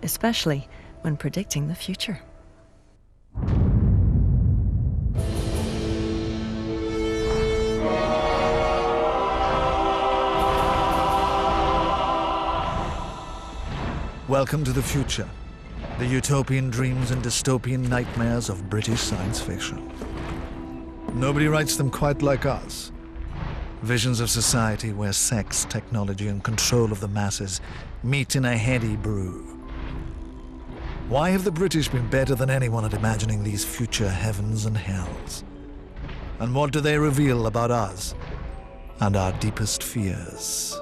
especially when predicting the future. Welcome to the future, the utopian dreams and dystopian nightmares of British science fiction. Nobody writes them quite like us. Visions of society where sex, technology, and control of the masses meet in a heady brew. Why have the British been better than anyone at imagining these future heavens and hells? And what do they reveal about us and our deepest fears?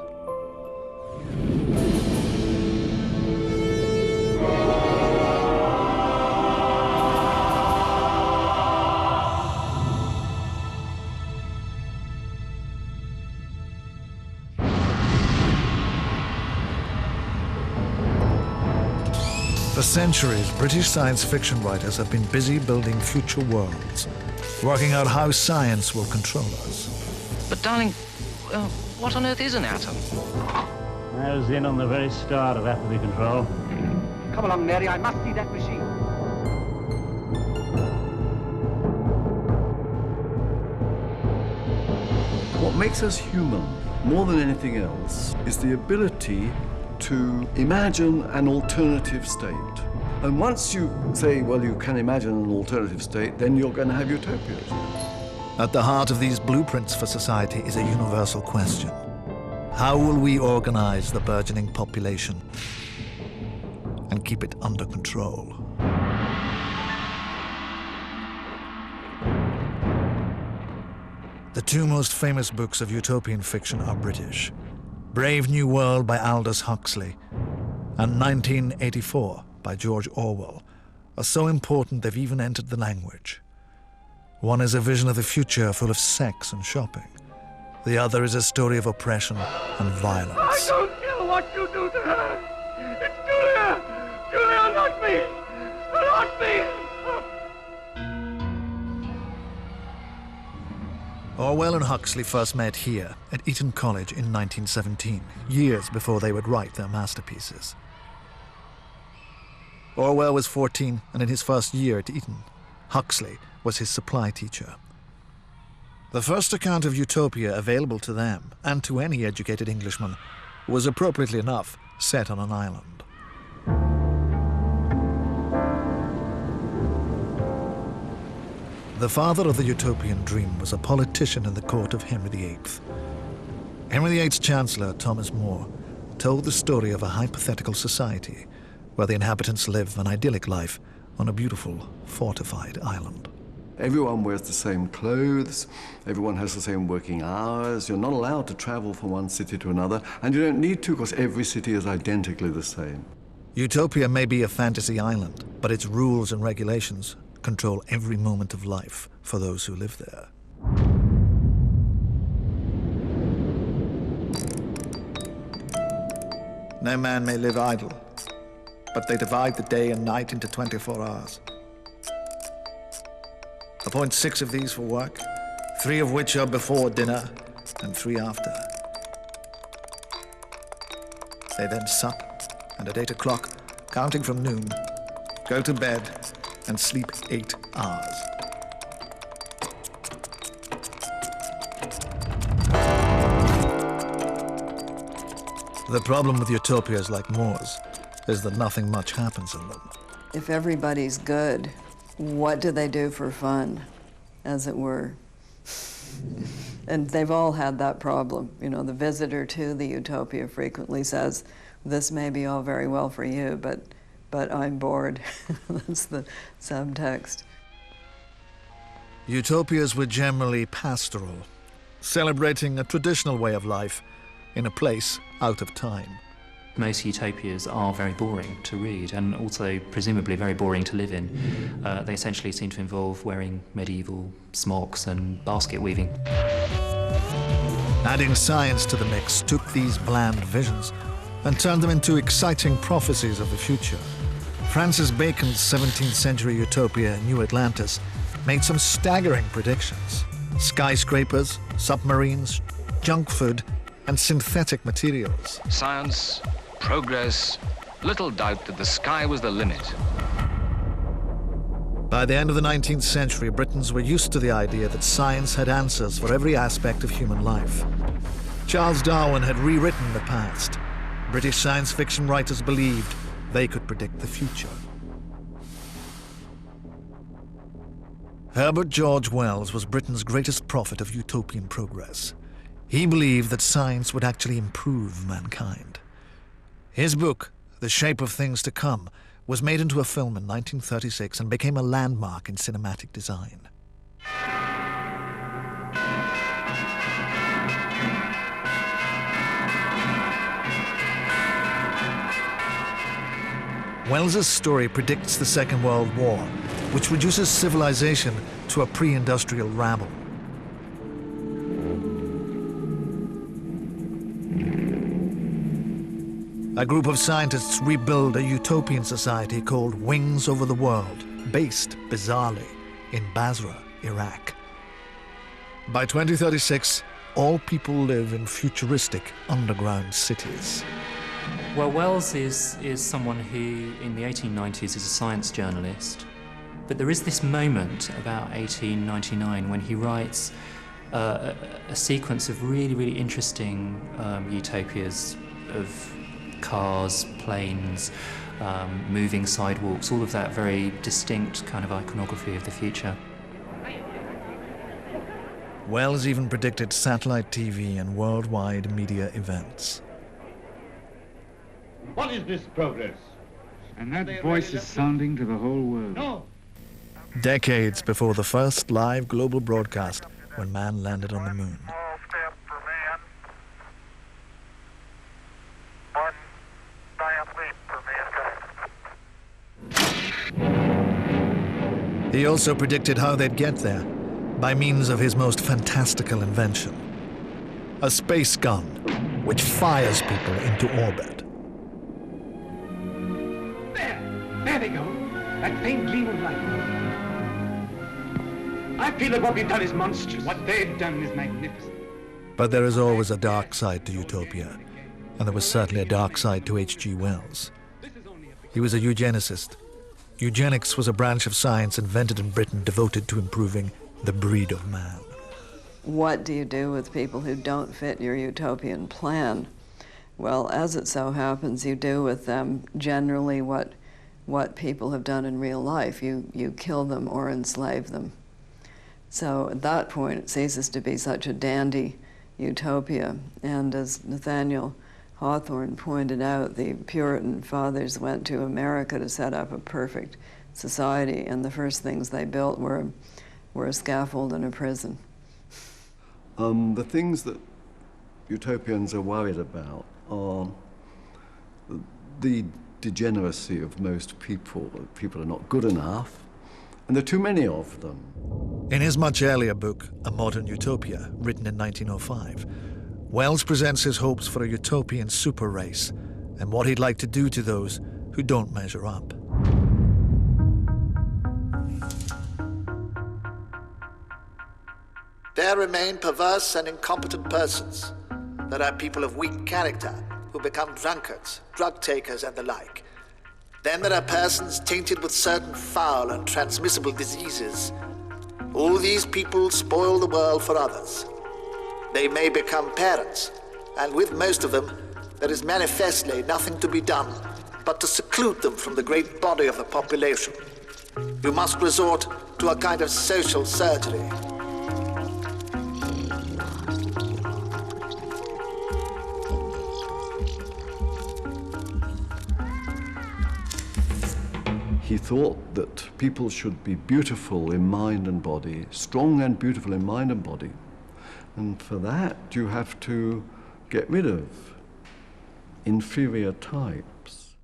For centuries, British science fiction writers have been busy building future worlds, working out how science will control us. But darling, what on earth is an atom? I was in on the very start of atomic control. Come along, Mary, I must see that machine. What makes us human, more than anything else, is the ability to imagine an alternative state. And once you say, well, you can imagine an alternative state, then you're going to have utopias. At the heart of these blueprints for society is a universal question. How will we organize the burgeoning population and keep it under control? The two most famous books of utopian fiction are British: Brave New World by Aldous Huxley and 1984 by George Orwell are so important they've even entered the language. One is a vision of the future full of sex and shopping. The other is a story of oppression and violence. I don't care what you do to her. It's Julia! Julia, not me! Not me! Orwell and Huxley first met here at Eton College in 1917, years before they would write their masterpieces. Orwell was 14 and in his first year at Eton. Huxley was his supply teacher. The first account of utopia available to them, and to any educated Englishman, was appropriately enough set on an island. The father of the utopian dream was a politician in the court of Henry VIII. Henry VIII's Chancellor, Thomas More, told the story of a hypothetical society where the inhabitants live an idyllic life on a beautiful, fortified island. Everyone wears the same clothes, everyone has the same working hours, you're not allowed to travel from one city to another, and you don't need to because every city is identically the same. Utopia may be a fantasy island, but its rules and regulations control every moment of life for those who live there. No man may live idle, but they divide the day and night into 24 hours. Appoint 6 of these for work, 3 of which are before dinner and 3 after. They then sup, and at 8 o'clock, counting from noon, go to bed and sleep 8 hours. The problem with utopias like More's is that nothing much happens in them. If everybody's good, what do they do for fun, as it were? And they've all had that problem. You know, the visitor to the utopia frequently says, this may be all very well for you, but I'm bored. That's the subtext. Utopias were generally pastoral, celebrating a traditional way of life in a place out of time. Most utopias are very boring to read and also presumably very boring to live in. They essentially seem to involve wearing medieval smocks and basket weaving. Adding science to the mix took these bland visions and turned them into exciting prophecies of the future. Francis Bacon's 17th century utopia, New Atlantis, made some staggering predictions. Skyscrapers, submarines, junk food, and synthetic materials. Science, progress, little doubt that the sky was the limit. By the end of the 19th century, Britons were used to the idea that science had answers for every aspect of human life. Charles Darwin had rewritten the past. British science fiction writers believed they could predict the future. Herbert George Wells was Britain's greatest prophet of utopian progress. He believed that science would actually improve mankind. His book, The Shape of Things to Come, was made into a film in 1936 and became a landmark in cinematic design. Wells's story predicts the Second World War, which reduces civilization to a pre-industrial rabble. A group of scientists rebuild a utopian society called Wings Over the World, based, bizarrely, in Basra, Iraq. By 2036, all people live in futuristic underground cities. Well, Wells is someone who, in the 1890s, is a science journalist. But there is this moment about 1899 when he writes a sequence of really, really interesting utopias of cars, planes, moving sidewalks, all of that very distinct kind of iconography of the future. Wells even predicted satellite TV and worldwide media events. What is this progress? And that voice is sounding to the whole world. No. Decades before the first live global broadcast when man landed on the moon. Small step for man, one giant leap for mankind. He also predicted how they'd get there by means of his most fantastical invention, a space gun which fires people into orbit. There they go. That faint gleam of light. I feel that what we've done is monstrous. What they've done is magnificent. But there is always a dark side to utopia, and there was certainly a dark side to H.G. Wells. He was a eugenicist. Eugenics was a branch of science invented in Britain devoted to improving the breed of man. What do you do with people who don't fit your utopian plan? Well, as it so happens, you do with them generally what people have done in real life. You kill them or enslave them. So at that point, it ceases to be such a dandy utopia. And as Nathaniel Hawthorne pointed out, the Puritan fathers went to America to set up a perfect society, and the first things they built were a scaffold and a prison. The things that utopians are worried about are the degeneracy of most people. People are not good enough, and there are too many of them. In his much earlier book, A Modern Utopia, written in 1905, Wells presents his hopes for a utopian super race and what he'd like to do to those who don't measure up. There remain perverse and incompetent persons. There are people of weak character who become drunkards, drug takers, and the like. Then there are persons tainted with certain foul and transmissible diseases. All these people spoil the world for others. They may become parents, and with most of them, there is manifestly nothing to be done but to seclude them from the great body of the population. You must resort to a kind of social surgery. He thought that people should be beautiful in mind and body, strong and beautiful in mind and body. And for that, you have to get rid of inferior types.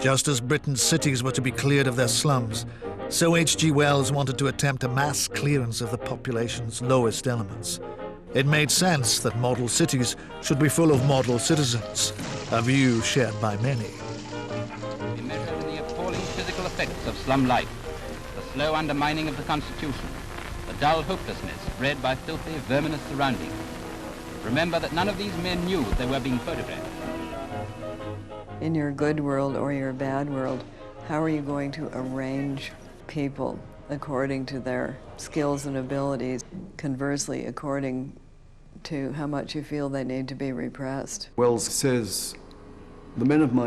Just as Britain's cities were to be cleared of their slums, so H.G. Wells wanted to attempt a mass clearance of the population's lowest elements. It made sense that model cities should be full of model citizens, a view shared by many. We measure in the appalling physical effects of slum life, the slow undermining of the constitution, the dull hopelessness bred by filthy, verminous surroundings. Remember that none of these men knew they were being photographed. In your good world or your bad world, how are you going to arrange people according to their skills and abilities, conversely according to how much you feel they need to be repressed? Wells says, the men of my